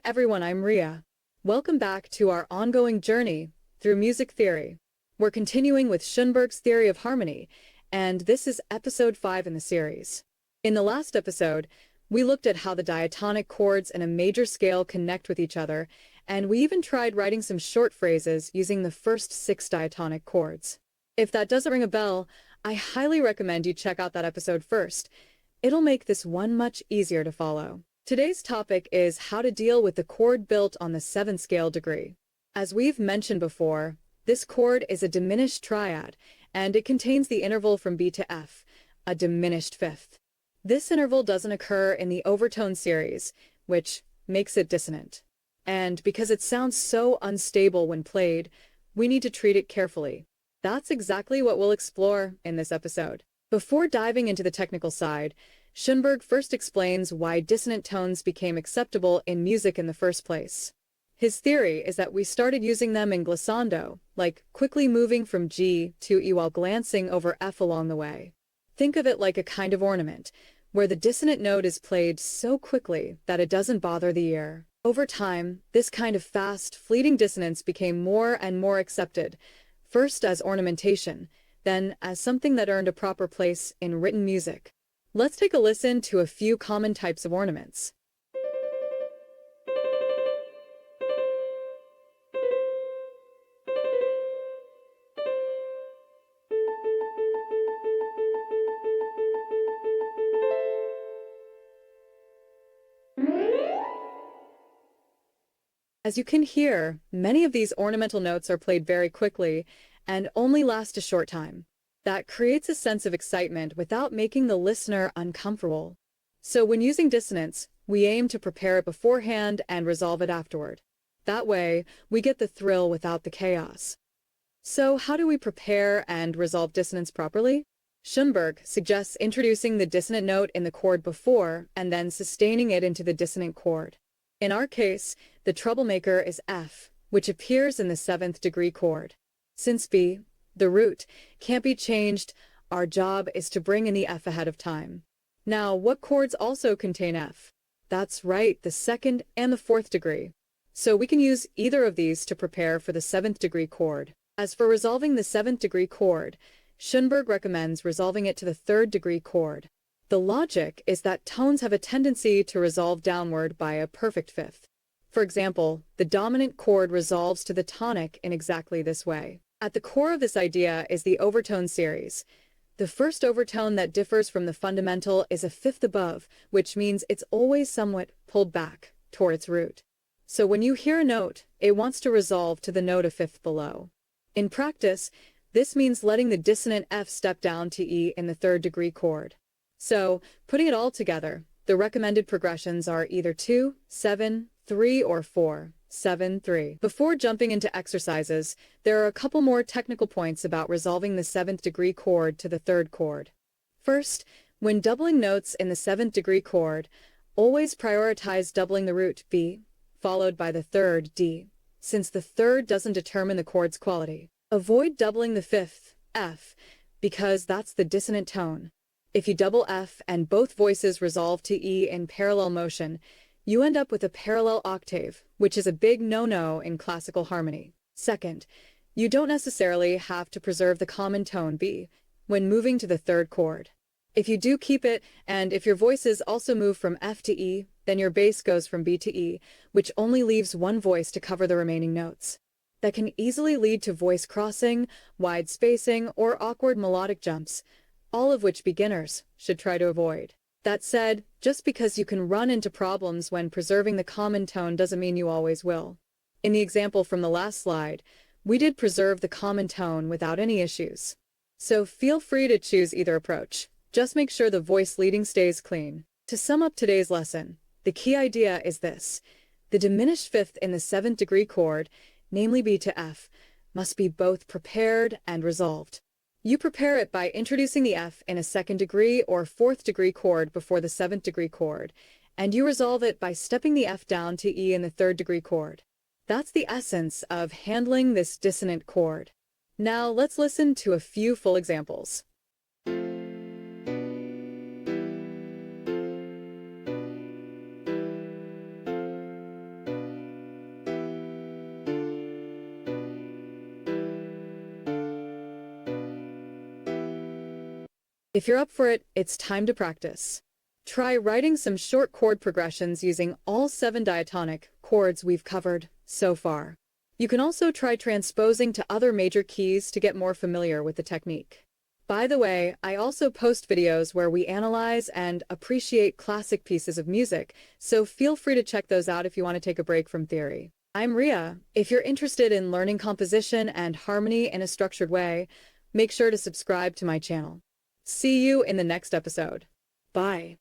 everyone, I'm Ria. Welcome back to our ongoing journey through music theory. We're continuing with Schoenberg's theory of harmony, and this is episode 5 in the series. In the last episode, we looked at how the diatonic chords in a major scale connect with each other, and we even tried writing some short phrases using the first 6 diatonic chords. If that doesn't ring a bell, I highly recommend you check out that episode first. It'll make this one much easier to follow. Today's topic is how to deal with the chord built on the 7th scale degree. As we've mentioned before, this chord is a diminished triad, and it contains the interval from B to F, a diminished fifth. This interval doesn't occur in the overtone series, which makes it dissonant. And because it sounds so unstable when played, we need to treat it carefully. That's exactly what we'll explore in this episode. Before diving into the technical side, Schoenberg first explains why dissonant tones became acceptable in music in the first place. His theory is that we started using them in glissando, like quickly moving from G to E while glancing over F along the way. Think of it like a kind of ornament, where the dissonant note is played so quickly that it doesn't bother the ear. Over time, this kind of fast, fleeting dissonance became more and more accepted, first as ornamentation, then as something that earned a proper place in written music. Let's take a listen to a few common types of ornaments. As you can hear, many of these ornamental notes are played very quickly and only last a short time. That creates a sense of excitement without making the listener uncomfortable. So when using dissonance, we aim to prepare it beforehand and resolve it afterward. That way, we get the thrill without the chaos. So how do we prepare and resolve dissonance properly? Schoenberg suggests introducing the dissonant note in the chord before and then sustaining it into the dissonant chord. In our case, the troublemaker is F, which appears in the 7th degree chord. Since B, the root, can't be changed, our job is to bring in the F ahead of time. Now, what chords also contain F? That's right, the 2nd and the 4th degree. So we can use either of these to prepare for the 7th degree chord. As for resolving the 7th degree chord, Schoenberg recommends resolving it to the 3rd degree chord. The logic is that tones have a tendency to resolve downward by a perfect fifth. For example, the dominant chord resolves to the tonic in exactly this way. At the core of this idea is the overtone series. The first overtone that differs from the fundamental is a fifth above, which means it's always somewhat pulled back toward its root. So when you hear a note, it wants to resolve to the note a fifth below. In practice, this means letting the dissonant F step down to E in the 3rd degree chord. So, putting it all together, the recommended progressions are either 2, 7, 3, or 4, 7, 3. Before jumping into exercises, there are a couple more technical points about resolving the 7th degree chord to the 3rd chord. First, when doubling notes in the 7th degree chord, always prioritize doubling the root B, followed by the 3rd D, since the 3rd doesn't determine the chord's quality. Avoid doubling the 5th, F, because that's the dissonant tone. If you double F and both voices resolve to E in parallel motion, you end up with a parallel octave, which is a big no-no in classical harmony. Second, you don't necessarily have to preserve the common tone B when moving to the 3rd chord. If you do keep it, and if your voices also move from F to E, then your bass goes from B to E, which only leaves one voice to cover the remaining notes. That can easily lead to voice crossing, wide spacing, or awkward melodic jumps, all of which beginners should try to avoid. That said, just because you can run into problems when preserving the common tone doesn't mean you always will. In the example from the last slide, we did preserve the common tone without any issues. So feel free to choose either approach. Just make sure the voice leading stays clean. To sum up today's lesson, the key idea is this. The diminished fifth in the 7th degree chord, namely B to F, must be both prepared and resolved. You prepare it by introducing the F in a 2nd degree or 4th degree chord before the 7th degree chord, and you resolve it by stepping the F down to E in the 3rd degree chord. That's the essence of handling this dissonant chord. Now let's listen to a few full examples. If you're up for it, it's time to practice. Try writing some short chord progressions using all 7 diatonic chords we've covered so far. You can also try transposing to other major keys to get more familiar with the technique. By the way, I also post videos where we analyze and appreciate classic pieces of music, so feel free to check those out if you want to take a break from theory. I'm Ria. If you're interested in learning composition and harmony in a structured way, make sure to subscribe to my channel. See you in the next episode. Bye.